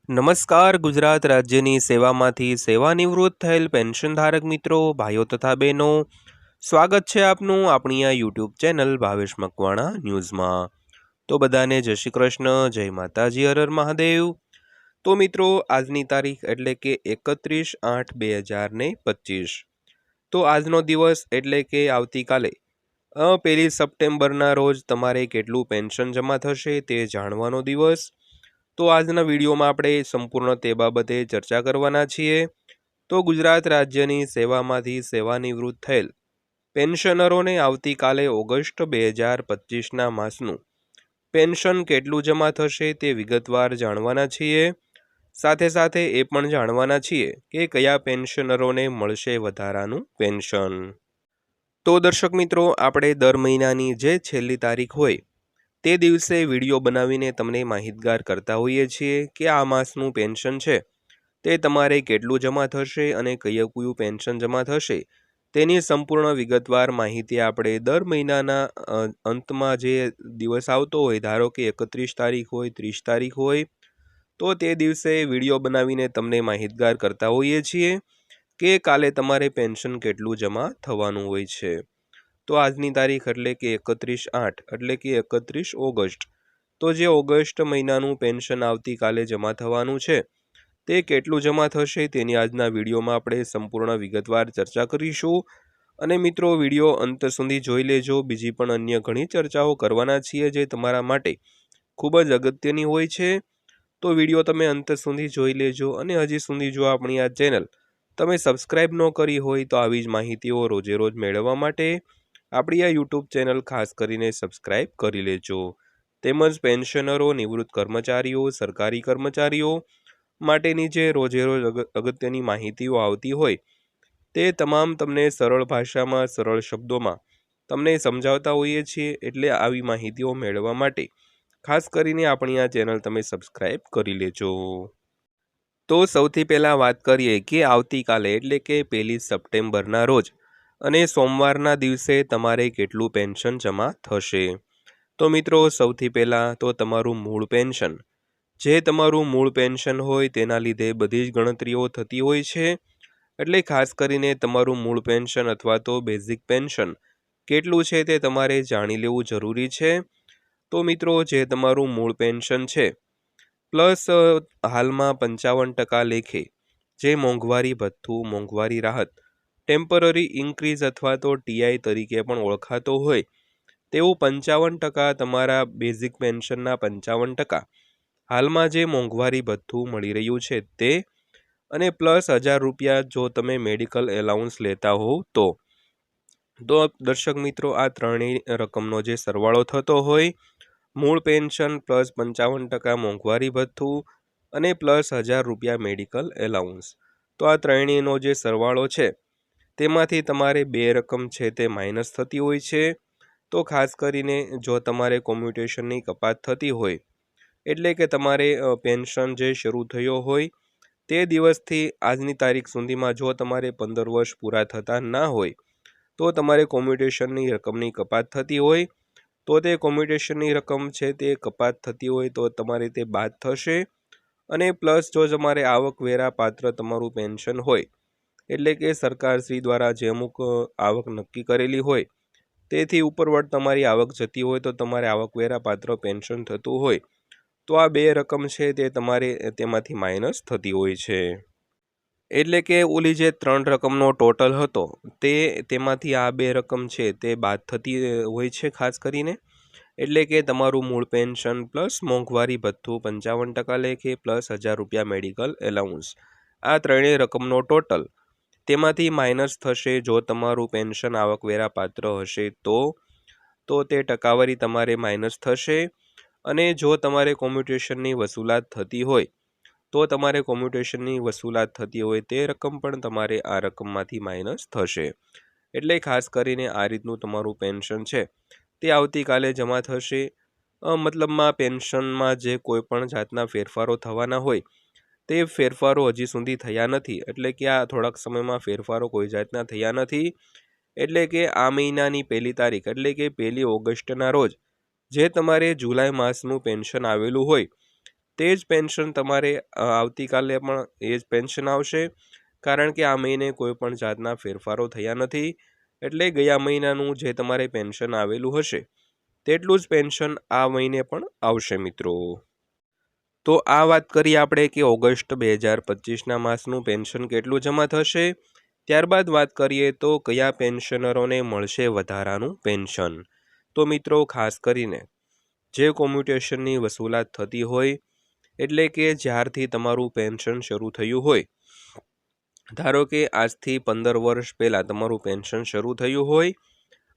નમસ્કાર ગુજરાત રાજ્યની સેવામાંથી સેવાનિવૃત્ત થયેલ પેન્શનધારક મિત્રો ભાઈઓ તથા બહેનો સ્વાગત છે આપનું આપણી આ યુટ્યુબ ચેનલ ભાવેશ મકવાણા ન્યૂઝમાં। તો બધાને જય શ્રી કૃષ્ણ, જય માતાજી, હર હર મહાદેવ। તો મિત્રો આજની તારીખ એટલે કે 31/8/2025। તો આજનો દિવસ એટલે કે આવતીકાલે 1 સપ્ટેમ્બરના રોજ તમારે કેટલું પેન્શન જમા થશે તે જાણવાનો દિવસ। તો આજના વિડીયોમાં આપણે સંપૂર્ણ તે બાબતે ચર્ચા કરવાના છીએ। તો ગુજરાત રાજ્યની સેવામાંથી સેવાનિવૃત્ત થયેલ પેન્શનરોને આવતીકાલે ઓગસ્ટ 2025ના માસનું પેન્શન કેટલું જમા થશે તે વિગતવાર જાણવાના છીએ। સાથે સાથે એ પણ જાણવાના છીએ કે કયા પેન્શનરોને મળશે વધારાનું પેન્શન। તો દર્શક મિત્રો, આપણે દર મહિનાની જે છેલ્લી તારીખ હોય તે દિવસે વિડીયો બનાવીને તમને માહિતગાર કરતા હોઈએ છીએ કે આ માસનું પેન્શન છે તે તમારે કેટલું જમા થશે અને કયું પેન્શન જમા થશે તેની સંપૂર્ણ વિગતવાર માહિતી આપણે દર મહિનાના અંતમાં જે દિવસ આવતો હોય, ધારો કે 31 તારીખ હોય, 30 તારીખ હોય, તો તે દિવસે વિડીયો બનાવીને તમને માહિતગાર કરતા હોઈએ છીએ કે કાલે તમારે પેન્શન કેટલું જમા થવાનું હોય છે। તો આજની તારીખ એટલે કે 31/8 એટલે કે 31 ઓગસ્ટ। તો જે ઓગસ્ટ મહિનાનું પેન્શન આવતીકાલે જમા થવાનું છે તે કેટલું જમા થશે તેની આજના વિડીયોમાં આપણે સંપૂર્ણ વિગતવાર ચર્ચા કરીશું। અને મિત્રો, વિડીયો અંત સુધી જોઈ લેજો, બીજી પણ અન્ય ઘણી ચર્ચાઓ કરવાના છીએ જે તમારા માટે ખૂબ જ અગત્યની હોય છે। તો વિડીયો તમે અંત સુધી જોઈ લેજો અને હજી સુધી જો આપણી આ ચેનલ તમે સબસ્ક્રાઇબ ન કરી હોય તો આવી જ માહિતીઓ રોજે રોજ મેળવવા માટે આપણી આ યુટ્યુબ ચેનલ ખાસ કરીને સબસ્ક્રાઇબ કરી લેજો। તેમજ પેન્શનરો, નિવૃત્ત કર્મચારીઓ, સરકારી કર્મચારીઓ માટેની જે રોજે રોજ અગત્યની માહિતીઓ આવતી હોય તે તમામ તમને સરળ ભાષામાં, સરળ શબ્દોમાં તમને સમજાવતા હોઈએ છીએ। એટલે આવી માહિતીઓ મેળવવા માટે ખાસ કરીને આપણી આ ચેનલ તમે સબસ્ક્રાઇબ કરી લેજો। તો સૌથી પહેલાં વાત કરીએ કે આવતીકાલે એટલે કે 1 સપ્ટેમ્બરના રોજ અને સોમવારના દિવસે તમારે કેટલું પેન્શન જમા થશે। તો મિત્રો, સૌથી પહેલાં તો તમારું મૂળ પેન્શન, જે તમારું મૂળ પેન્શન હોય તેના લીધે બધી જ ગણતરીઓ થતી હોય છે। એટલે ખાસ કરીને તમારું મૂળ પેન્શન અથવા તો બેઝિક પેન્શન કેટલું છે તે તમારે જાણી લેવું જરૂરી છે। તો મિત્રો, જે તમારું મૂળ પેન્શન છે પ્લસ હાલમાં 55% લેખે જે મોંઘવારી ભથ્થું, મોંઘવારી રાહત, ટેમ્પરરી ઇન્ક્રીઝ અથવા તો ટીઆઈ તરીકે પણ ઓળખાતો હોય તેવું 55% તમારા બેઝિક પેન્શનના 55% હાલમાં જે મોંઘવારી ભથ્થું મળી રહ્યું છે તે, અને પ્લસ 1000 રૂપિયા જો તમે મેડિકલ એલાઉન્સ લેતા હોવ તો દર્શક મિત્રો, આ ત્રણેય રકમનો જે સરવાળો થતો હોય, મૂળ પેન્શન પ્લસ 55% મોંઘવારી ભથ્થું અને પ્લસ 1000 રૂપિયા મેડિકલ એલાઉન્સ, તો આ ત્રણેયનો જે સરવાળો છે તેમાંથી તમારે બે રકમ છે તે માઇનસ થતી હોય છે। તો ખાસ કરીને જો તમારે કોમ્યુટેશનની કપાત થતી હોય એટલે કે તમારે પેન્શન જે શરૂ થયો હોય તે દિવસથી આજની તારીખ સુધીમાં જો તમારે 15 વર્ષ પૂરા થતા ના હોય તો તમારે કોમ્યુટેશનની રકમની કપાત થતી હોય તો તે કોમ્યુટેશનની રકમ છે તે કપાત થતી હોય તો તમારે તે બાદ થશે। અને પ્લસ જો તમારે આવકવેરા પાત્ર તમારું પેન્શન હોય એટલે કે સરકારશ્રી દ્વારા જે અમુક આવક નક્કી કરેલી હોય તેથી ઉપરવટ તમારી આવક જતી હોય તો તમારે આવકવેરા પાત્ર પેન્શન થતું હોય તો આ બે રકમ છે તે તમારે તેમાંથી માઇનસ થતી હોય છે। એટલે કે ઓલી જે 3 રકમનો ટોટલ હતો તેમાંથી આ બે રકમ છે તે બાદ થતી હોય છે ખાસ કરીને। એટલે કે તમારું મૂળ પેન્શન પ્લસ મોંઘવારી ભથ્થું 55% લેખે પ્લસ 1000 રૂપિયા મેડિકલ એલાઉન્સ, આ ત્રણેય રકમનો ટોટલ તેમાંથી માઇનસ થશે જો તમારું પેન્શન આવકવેરા પાત્ર હશે તો તે ટકાવારી તમારે માઇનસ થશે। અને જો તમારે કોમ્યુટેશનની વસૂલાત થતી હોય તો તમારે કોમ્યુટેશનની વસૂલાત થતી હોય તે રકમ પણ તમારે આ રકમમાંથી માઇનસ થશે। એટલે ખાસ કરીને આ રીતનું તમારું પેન્શન છે તે આવતીકાલે જમા થશે। મતલબમાં પેન્શનમાં જે કોઈ પણ જાતના ફેરફારો થવાના હોય તે ફેરફારો હજી સુધી થયા નથી। એટલે કે આ થોડાક સમયમાં ફેરફારો કોઈ જાતના થયા નથી। એટલે કે આ મહિનાની 1 તારીખ એટલે કે 1 ઓગસ્ટના રોજ જે તમારે જુલાઈ માસનું પેન્શન આવેલું હોય તે જ પેન્શન તમારે આવતીકાલે પણ એ જ પેન્શન આવશે, કારણ કે આ મહિને કોઈ પણ જાતના ફેરફારો થયા નથી. એટલે ગયા મહિનાનું જે તમારે પેન્શન આવેલું હશે તેટલું જ પેન્શન આ મહિને પણ આવશે મિત્રો. તો આ વાત કરીએ આપણે કે ઓગસ્ટ 2025ના માસનું પેન્શન કેટલું જમા થશે. ત્યારબાદ વાત કરીએ તો કયા પેન્શનરોને મળશે વધારાનું પેન્શન. તો મિત્રો ખાસ કરીને જે કોમ્યુટેશનની વસૂલાત થતી હોય, એટલે કે જ્યારથી તમારું પેન્શન શરૂ થયું હોય, ધારો કે આજથી 15 વર્ષ પહેલાં તમારું પેન્શન શરૂ થયું હોય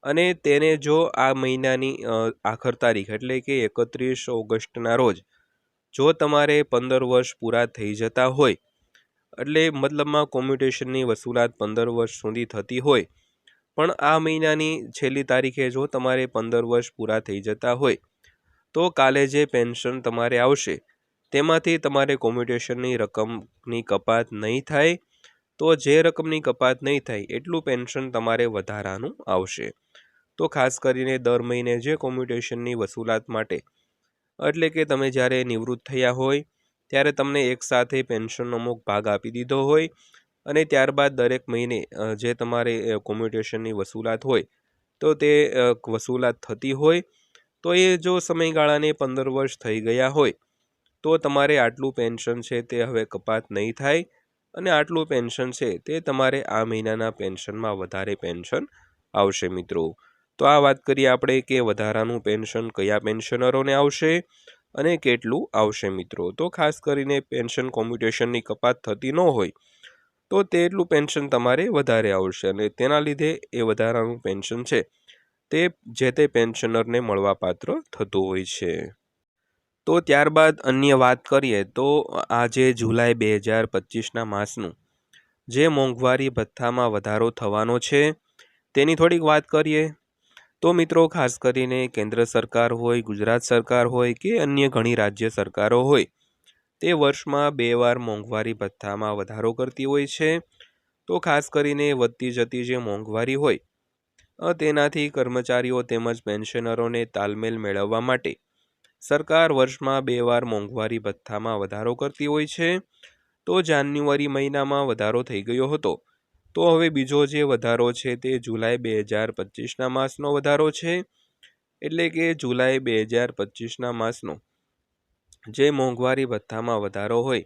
અને તેને જો આ મહિનાની આખર તારીખ એટલે કે 31 ઓગસ્ટના રોજ જો તમારે 15 વર્ષ પૂરા થઈ જતા હોય, એટલે મતલબમાં કોમ્યુટેશનની વસૂલાત 15 વર્ષ સુધી થતી હોય, પણ આ મહિનાની છેલ્લી તારીખે જો તમારે 15 વર્ષ પૂરા થઈ જતા હોય, તો કાલે જે પેન્શન તમારે આવશે તેમાંથી તમારે કોમ્યુટેશનની રકમની કપાત નહીં થાય. તો જે રકમની કપાત નહીં થાય એટલું પેન્શન તમારે વધારાનું આવશે. તો ખાસ કરીને દર મહિને જે કોમ્યુટેશનની વસૂલાત માટે, એટલે કે તમે જ્યારે નિવૃત્ત થયા હોય ત્યારે તમને એકસાથે પેન્શનનો અમુક ભાગ આપી દીધો હોય અને ત્યારબાદ દરેક મહિને જે તમારે કોમ્યુટેશનની વસૂલાત હોય તો તે વસૂલાત થતી હોય, તો એ જો સમયગાળાને 15 વર્ષ થઈ ગયા હોય તો તમારે આટલું પેન્શન છે તે હવે કપાત નહીં થાય અને આટલું પેન્શન છે તે તમારે આ મહિનાના પેન્શનમાં વધારે પેન્શન આવશે મિત્રો. તો આ વાત કરીએ આપણે કે વધારાનું પેન્શન કયા પેન્શનરોને આવશે અને કેટલું આવશે મિત્રો. તો ખાસ કરીને પેન્શન કોમ્યુટેશનની કપાત થતી ન હોય તો તેટલું પેન્શન તમારે વધારે આવશે અને તેના લીધે એ વધારાનું પેન્શન છે તે જે તે પેન્શનરને મળવાપાત્ર થતું હોય છે. તો ત્યારબાદ અન્ય વાત કરીએ તો આજે જુલાઈ 2025ના માસનું જે મોંઘવારી ભથ્થામાં વધારો થવાનો છે તેની થોડીક વાત કરીએ. તો મિત્રો ખાસ કરીને કેન્દ્ર સરકાર હોય, ગુજરાત સરકાર હોય કે અન્ય ઘણી રાજ્ય સરકારો હોય, તે વર્ષમાં 2 વાર મોંઘવારી ભથ્થામાં વધારો કરતી હોય છે. તો ખાસ કરીને વધતી જતી જે મોંઘવારી હોય તેનાથી કર્મચારીઓ તેમજ પેન્શનરોને તાલમેલ મેળવવા માટે સરકાર વર્ષમાં 2 વાર મોંઘવારી ભથ્થામાં વધારો કરતી હોય છે. તો જાન્યુઆરી મહિનામાં વધારો થઈ ગયો હતો, તો હવે બીજો જે વધારો છે તે જુલાઈ 2025ના માસનો વધારો છે. એટલે કે જુલાઈ 2025ના માસનો જે મોંઘવારી ભથ્થામાં વધારો હોય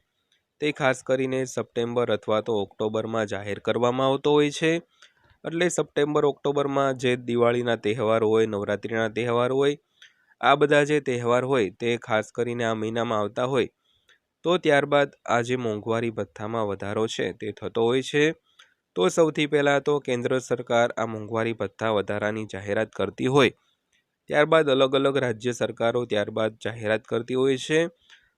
તે ખાસ કરીને સપ્ટેમ્બર અથવા તો ઓક્ટોબરમાં જાહેર કરવામાં આવતો હોય છે. એટલે સપ્ટેમ્બર ઓક્ટોબરમાં જે દિવાળીના તહેવાર હોય, નવરાત્રિના તહેવાર હોય, આ બધા જે તહેવાર હોય તે ખાસ કરીને આ મહિનામાં આવતા હોય, તો ત્યારબાદ આ જે મોંઘવારી ભથ્થામાં વધારો છે તે થતો હોય છે. તો સૌથી પહેલાં તો કેન્દ્ર સરકાર આ મોંઘવારી ભથ્થા વધારાની જાહેરાત કરતી હોય, ત્યારબાદ અલગ અલગ રાજ્ય સરકારો ત્યારબાદ જાહેરાત કરતી હોય છે.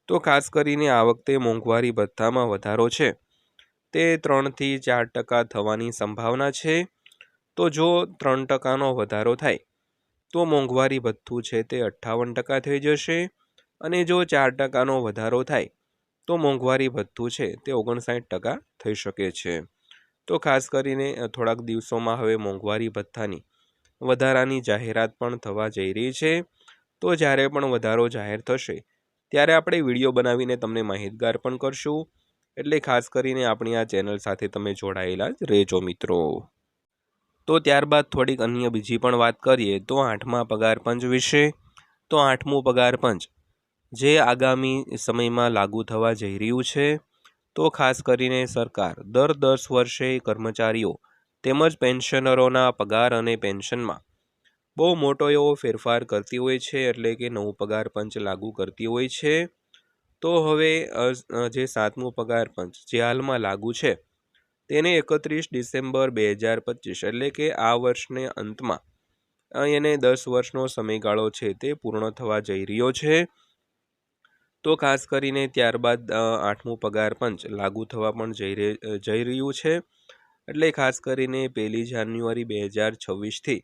તો ખાસ કરીને આ વખતે મોંઘવારી ભથ્થામાં વધારો છે તે 3થી 4% થવાની સંભાવના છે. તો જો 3%નો વધારો થાય તો મોંઘવારી ભથ્થું છે તે 58% થઈ જશે અને જો 4%નો વધારો થાય તો મોંઘવારી ભથ્થું છે તે 59% થઈ શકે છે. તો ખાસ કરીને થોડાક દિવસોમાં હવે મોંઘવારી ભથ્થાની વધારાની જાહેરાત પણ થવા જઈ રહી છે. તો જ્યારે પણ વધારો જાહેર થશે ત્યારે આપણે વિડીયો બનાવીને તમને માહિતગાર પણ કરશું. એટલે ખાસ કરીને આપણી આ ચેનલ સાથે તમે જોડાયેલા જ રહેજો મિત્રો. તો ત્યારબાદ થોડીક અન્ય બીજી પણ વાત કરીએ તો 8મા પગાર પંચ વિશે. તો 8મું પગાર પંચ જે આગામી સમયમાં લાગુ થવા જઈ રહ્યું છે, તો ખાસ કરીને સરકાર દર 10 વર્ષે કર્મચારીઓ તેમજ પેન્શનરોના પગાર અને પેન્શનમાં બહુ મોટો એવો ફેરફાર કરતી હોય છે, એટલે કે નવું પગાર પંચ લાગુ કરતી હોય છે. તો હવે જે 7મું પગાર પંચ જે હાલમાં લાગુ છે તેને 31 ડિસેમ્બર 2025 એટલે કે આ વર્ષને અંતમાં એને 10 વર્ષનો સમયગાળો છે તે પૂર્ણ થવા જઈ રહ્યો છે. તો ખાસ કરીને ત્યારબાદ 8મું પગાર પંચ લાગુ થવા પણ જઈ રહ્યું છે. એટલે ખાસ કરીને 1 જાન્યુઆરી 2026થી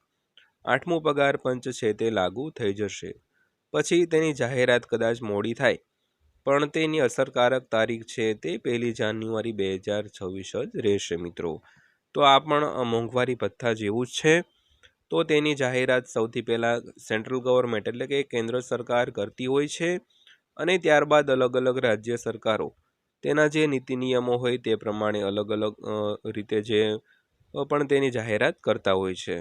8મું પગાર પંચ છે તે લાગુ થઈ જશે. પછી તેની જાહેરાત કદાચ મોડી થાય, પણ તેની અસરકારક તારીખ છે તે 1 જાન્યુઆરી 2026 જ રહેશે મિત્રો. તો આ પણ મોંઘવારી ભથ્થા જેવું જ છે. તો તેની જાહેરાત સૌથી પહેલાં સેન્ટ્રલ ગવર્મેન્ટ એટલે કે કેન્દ્ર સરકાર કરતી હોય છે. અને ત્યારબાદ અલગ અલગ રાજ્ય સરકારો તેના જે નીતિ નિયમો હોય તે પ્રમાણે અલગ અલગ રીતે જે પણ તેની જાહેરાત કરતા હોય છે.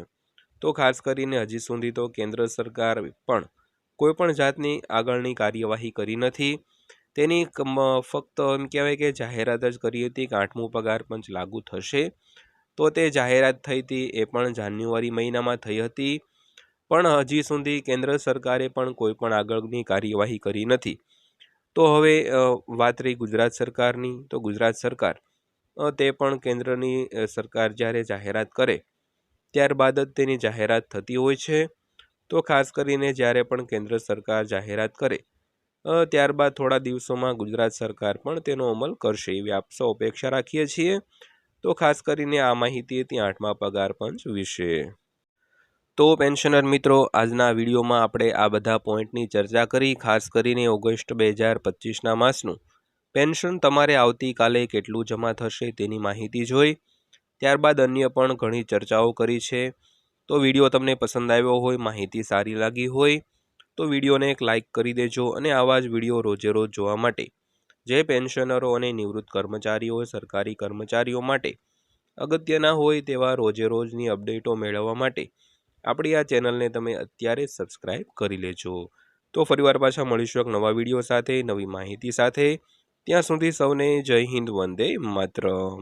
તો ખાસ કરીને હજી સુધી તો કેન્દ્ર સરકાર પણ કોઈ પણ જાતની આગળની કાર્યવાહી કરી નથી. તેની ફક્ત એમ કહેવાય કે જાહેરાત જ કરી હતી કે 8મું પગાર પંચ લાગુ થશે. તો તે જાહેરાત થઈ હતી એ પણ જાન્યુઆરી મહિનામાં થઈ હતી, પણ હજી સુધી કેન્દ્ર સરકારે પણ કોઈ પણ આગળની કાર્યવાહી કરી નથી. તો હવે વાત રહી ગુજરાત સરકારની, તો ગુજરાત સરકાર તે પણ કેન્દ્રની સરકાર જ્યારે જાહેરાત કરે ત્યારબાદ જ તેની જાહેરાત થતી હોય છે. તો ખાસ કરીને જ્યારે પણ કેન્દ્ર સરકાર જાહેરાત કરે ત્યારબાદ થોડા દિવસોમાં ગુજરાત સરકાર પણ તેનો અમલ કરશે એવી આપ સૌ અપેક્ષા રાખીએ છીએ. તો ખાસ કરીને આ માહિતી હતી 8મા પગાર પંચ વિશે. તો પેન્શનર મિત્રો, આજના વિડીયોમાં આપણે આ બધા પોઈન્ટની ચર્ચા કરી. ખાસ કરીને ઓગસ્ટ 2025ના માસનું પેન્શન તમારે આવતીકાલે કેટલું જમા થશે તેની માહિતી જોઈ. ત્યારબાદ અન્ય પણ ઘણી ચર્ચાઓ કરી છે. તો વિડીયો તમને પસંદ આવ્યો હોય, માહિતી સારી લાગી હોય તો વિડીયોને એક લાઇક કરી દેજો. અને આવા જ વિડીયો રોજે રોજ જોવા માટે જે પેન્શનરો અને નિવૃત્ત કર્મચારીઓ, સરકારી કર્મચારીઓ માટે અગત્યના હોય તેવા રોજે રોજની અપડેટો મેળવવા માટે આપણી આ ચેનલને તમે અત્યારે સબસ્ક્રાઈબ કરી લેજો. તો ફરીવાર પાછા મળીશું એક નવા વિડીયો સાથે, નવી માહિતી સાથે. ત્યાં સુધી સૌને જય હિન્દ, વંદે માતરમ.